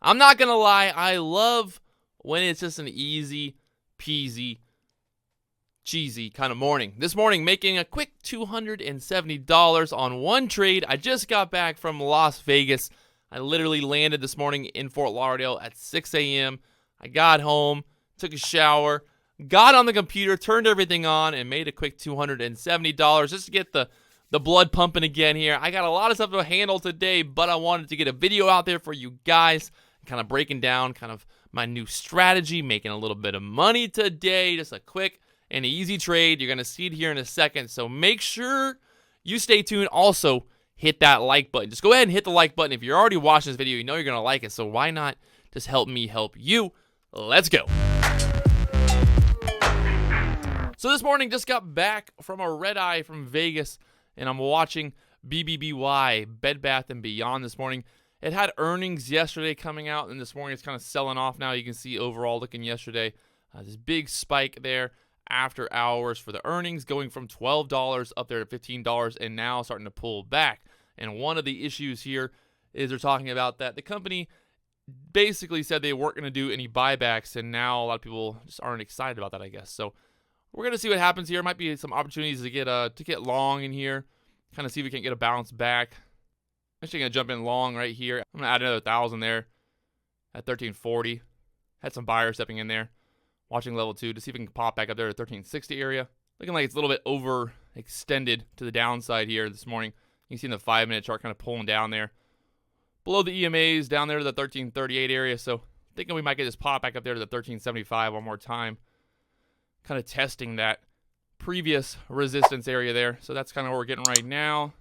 I'm not going to lie, I love when it's just an easy peasy, cheesy kind of morning. This morning, making a quick $270 on one trade. I just got back from Las Vegas. I literally landed this morning in Fort Lauderdale at 6 a.m. I got home, took a shower, got on the computer, turned everything on, and made a quick $270 just to get the blood pumping again here. I got a lot of stuff to handle today, but I wanted to get a video out there for you guys, kind of breaking down kind of my new strategy, making a little bit of money today, just a quick and easy trade. You're going to see it here in a second, so make sure you stay tuned. Also, hit that like button. Just go ahead and hit the like button. If you're already watching this video, you know you're going to like it, so why not just help me help you? Let's go. So this morning, just got back from a red eye from Vegas, and I'm watching BBBY, Bed Bath & Beyond this morning. It had earnings yesterday coming out, and this morning it's kind of selling off now. You can see overall looking yesterday, this big spike there after hours for the earnings, going from $12 up there to $15, and now starting to pull back. And one of the issues here is they're talking about that the company basically said they weren't going to do any buybacks, and now a lot of people just aren't excited about that, I guess. So we're going to see what happens here. Might be some opportunities to get long in here, kind of see if we can get a bounce back. I'm actually going to jump in long right here. I'm going to add another 1,000 there at 1340. Had some buyers stepping in there, watching level 2 to see if we can pop back up there to 1360 area. Looking like it's a little bit overextended to the downside here this morning. You can see in the 5-minute chart kind of pulling down there. Below the EMAs, down there to the 1338 area. So thinking we might get this pop back up there to the 1375 one more time. Kind of testing that previous resistance area there. So that's kind of what we're getting right now.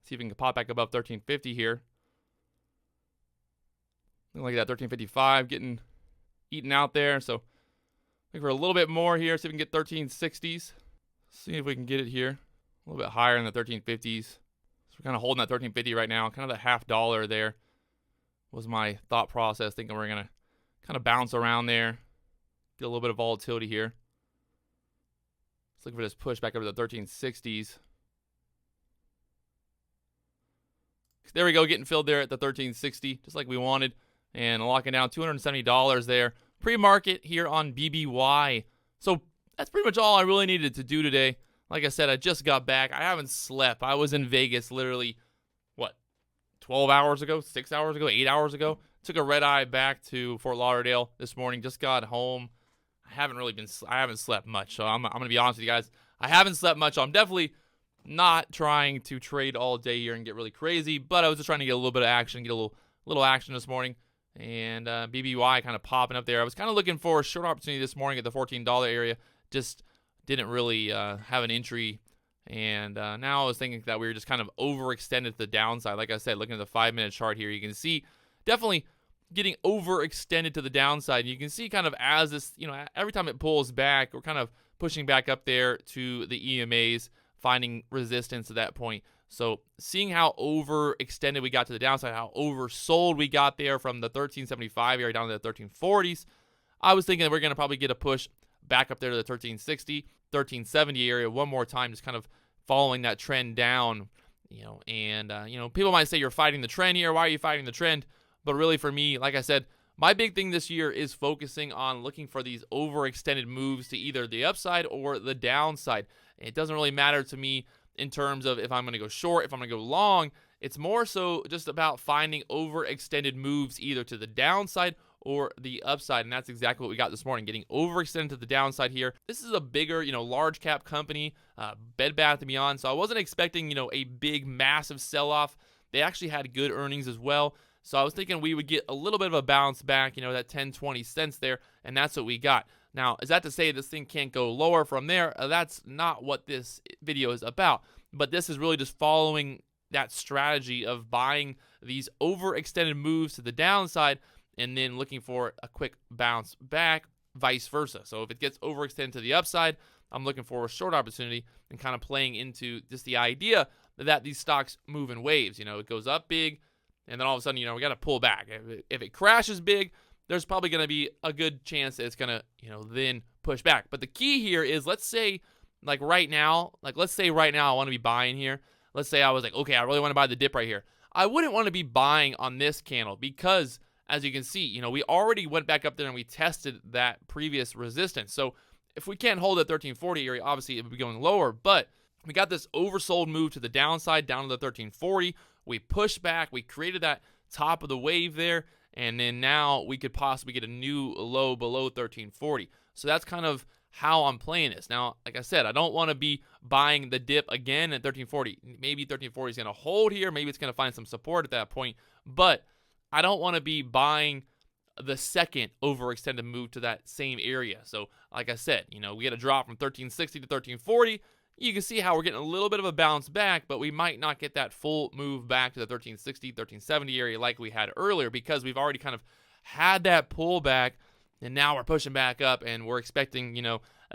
See if we can pop back above 1350 here. Looking like that 1355 getting eaten out there. So looking for a little bit more here. See if we can get 1360s. See if we can get it here. A little bit higher in the 1350s. So we're kind of holding that 1350 right now. Kind of the $50 there was my thought process. Thinking we're going to kind of bounce around there. Get a little bit of volatility here. Let's look for this push back over the 1360s. There we go, getting filled there at the 1360, just like we wanted. And locking down $270 there. Pre-market here on BBY. So that's pretty much all I really needed to do today. Like I said, I just got back. I haven't slept. I was in Vegas literally, 12 hours ago, 6 hours ago, 8 hours ago. Took a red eye back to Fort Lauderdale this morning. Just got home. I haven't slept much. So I'm going to be honest with you guys. I haven't slept much. So I'm definitely not trying to trade all day here and get really crazy, but I was just trying to get a little bit of action, get a little action this morning. And BBY kind of popping up there. I was kind of looking for a short opportunity this morning at the $14 area. Just didn't really have an entry. And now I was thinking that we were just kind of overextended to the downside. Like I said, looking at the 5-minute chart here, you can see definitely getting overextended to the downside. And you can see kind of as this, every time it pulls back, we're kind of pushing back up there to the EMAs, finding resistance at that point. So seeing how overextended we got to the downside, how oversold we got there from the 1375 area down to the 1340s, I was thinking that we're going to probably get a push back up there to the 1360, 1370 area one more time, just kind of following that trend down, and people might say you're fighting the trend here. Why are you fighting the trend? But really for me, like I said, my big thing this year is focusing on looking for these overextended moves to either the upside or the downside. It doesn't really matter to me in terms of if I'm going to go short, if I'm going to go long. It's more so just about finding overextended moves either to the downside or the upside, and that's exactly what we got this morning, getting overextended to the downside here. This is a bigger, large cap company, Bed Bath & Beyond, so I wasn't expecting, a big, massive sell-off. They actually had good earnings as well, so I was thinking we would get a little bit of a bounce back, that 10, 20 cents there, and that's what we got. Now, is that to say this thing can't go lower from there? That's not what this video is about, but this is really just following that strategy of buying these overextended moves to the downside and then looking for a quick bounce back, vice versa. So if it gets overextended to the upside, I'm looking for a short opportunity and kind of playing into just the idea that these stocks move in waves. It goes up big, and then all of a sudden, we got to pull back. If it crashes big, there's probably going to be a good chance that it's going to, then push back. But the key here is, let's say right now I want to be buying here. Let's say I was like, okay, I really want to buy the dip right here. I wouldn't want to be buying on this candle because as you can see, we already went back up there and we tested that previous resistance. So if we can't hold that 1340 area, obviously it would be going lower, but we got this oversold move to the downside, down to the 1340. We pushed back. We created that top of the wave there, and then now we could possibly get a new low below 1340. So that's kind of how I'm playing this. Now, like I said, I don't want to be buying the dip again at 1340. Maybe 1340 is going to hold here. Maybe it's going to find some support at that point, but I don't want to be buying the second overextended move to that same area. So like I said, we get a drop from 1360 to 1340. You can see how we're getting a little bit of a bounce back, but we might not get that full move back to the 1360, 1370 area like we had earlier, because we've already kind of had that pullback, and now we're pushing back up, and we're expecting,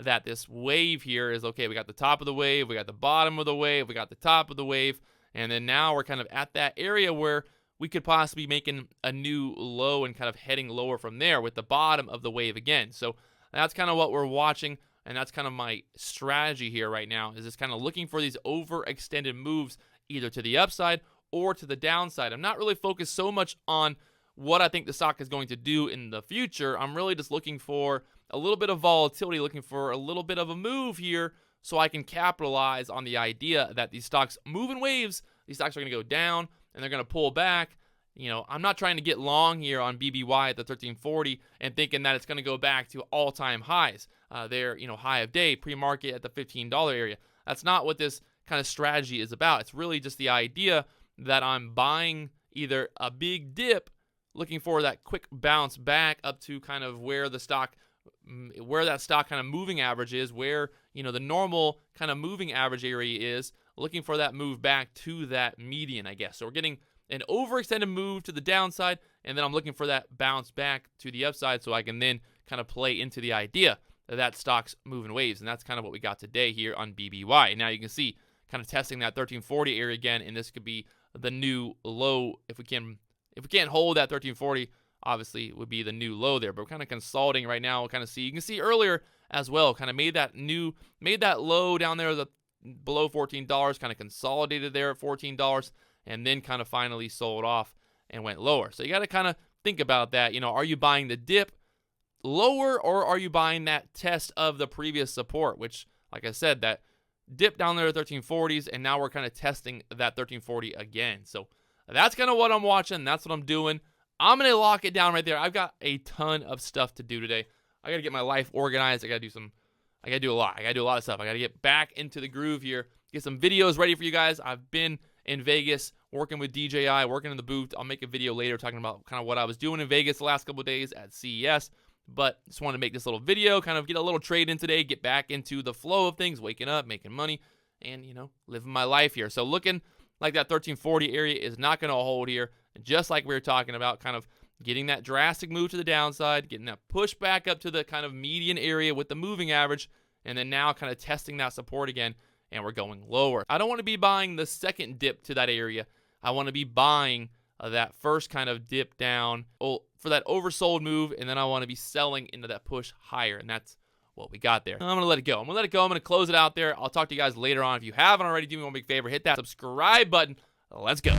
that this wave here is okay. We got the top of the wave, we got the bottom of the wave, we got the top of the wave, and then now we're kind of at that area where we could possibly be making a new low and kind of heading lower from there with the bottom of the wave again. So that's kind of what we're watching. And that's kind of my strategy here right now, is just kind of looking for these overextended moves either to the upside or to the downside. I'm not really focused so much on what I think the stock is going to do in the future. I'm really just looking for a little bit of volatility, looking for a little bit of a move here so I can capitalize on the idea that these stocks move in waves. These stocks are going to go down and they're going to pull back. I'm not trying to get long here on BBY at the 1340 and thinking that it's going to go back to all-time highs. High of day, pre-market at the $15 area. That's not what this kind of strategy is about. It's really just the idea that I'm buying either a big dip, looking for that quick bounce back up to kind of where that stock kind of moving average is, where, the normal kind of moving average area is, looking for that move back to that median, I guess. So we're getting an overextended move to the downside, and then I'm looking for that bounce back to the upside so I can then kind of play into the idea that stock's moving waves, and that's kind of what we got today here on BBY. Now you can see kind of testing that 1340 area again, and this could be the new low. If we can't hold that 1340, obviously it would be the new low there, but we're kind of consolidating right now. We'll kind of see, you can see earlier as well, kind of made that low down there below $14, kind of consolidated there at $14, and then kind of finally sold off and went lower. So you got to kind of think about that. Are you buying the dip lower, or are you buying that test of the previous support, which, like I said, that dip down there at 1340s, and now we're kind of testing that 1340 again. So that's kind of what I'm watching. That's what I'm doing. I'm going to lock it down right there. I've got a ton of stuff to do today. I got to get my life organized. I got to do a lot. I got to do a lot of stuff. I got to get back into the groove here, get some videos ready for you guys. I've been in Vegas working with DJI, working in the booth. I'll make a video later talking about kind of what I was doing in Vegas the last couple of days at CES. But just wanted to make this little video, kind of get a little trade in today, get back into the flow of things, waking up, making money, and, living my life here. So looking like that 1340 area is not going to hold here. And just like we were talking about, kind of getting that drastic move to the downside, getting that push back up to the kind of median area with the moving average, and then now kind of testing that support again, and we're going lower. I don't want to be buying the second dip to that area. I want to be buying that first kind of dip down for that oversold move, and then I want to be selling into that push higher, and that's what we got there. I'm going to let it go. I'm going to close it out there. I'll talk to you guys later on. If you haven't already, do me one big favor. Hit that subscribe button. Let's go.